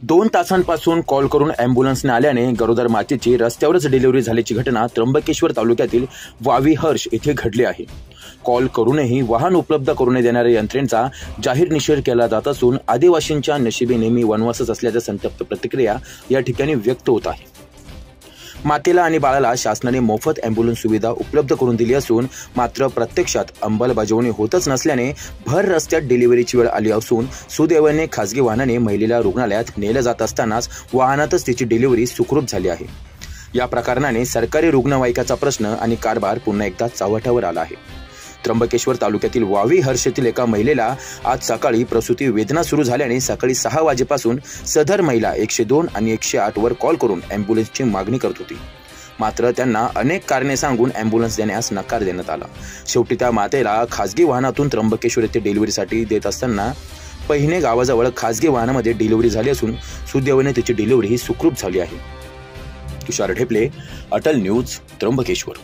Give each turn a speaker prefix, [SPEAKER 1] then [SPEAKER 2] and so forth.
[SPEAKER 1] 2 तासांपासून कॉल करून अँब्युलन्सने आल्याने गरोदर मातेची रस्त्यावरच डिलिव्हरी झाल्याची घटना त्र्यंबकेश्वर तालुक्यातील वावी हर्ष येथे घडली आहे। कॉल करूनही वाहन उपलब्ध करून देणाऱ्या यंत्रणेचा जाहीर निषेध केला जात असून आदिवासींच्या नशिबी नेहमी वनवासच असल्याच्या संतप्त प्रतिक्रिया या ठिकाणी व्यक्त होत आहे। मातेला आणि बाळाला शासनाने मोफत अँब्युलन्स सुविधा उपलब्ध करून दिली असून मात्र प्रत्यक्षात अंमलबजावणी होतच नसल्याने भर रस्त्यात डिलिव्हरीची वेळ आली असून सुदैवाने खासगी वाहनाने महिलेला रुग्णालयात नेले जात असतानाच वाहनातच तिची डिलिव्हरी सुखरूप झाली आहे। या प्रकरणाने सरकारी रुग्णवाहिकाचा प्रश्न आणि कारभार पुन्हा एकदा चव्हाट्यावर आला आहे। त्र्यंबकेश्वर तालुक्यातील वावी हर्ष येथील एका महिलेला आज सकाळी प्रसूती वेदना सुरू झाल्याने सकाळी 6 वाजेपासून सदर महिला 102 आणि 108 वर कॉल करून अँब्युलन्सची मागणी करत होती। मात्र त्यांना अनेक कारणे सांगून अँब्युलन्स देण्यास नकार देण्यात आला। शेवटी त्या मातेला खासगी वाहनातून त्र्यंबकेश्वर येथे डिलिव्हरीसाठी देत असताना पहिने गावाजवळ खासगी वाहनामध्ये डिलिव्हरी झाली असून सुदैवाने तिची डिलिव्हरी ही सुखरूप झाली आहे। तुषार ढेपले, अटल न्यूज, त्र्यंबकेश्वर।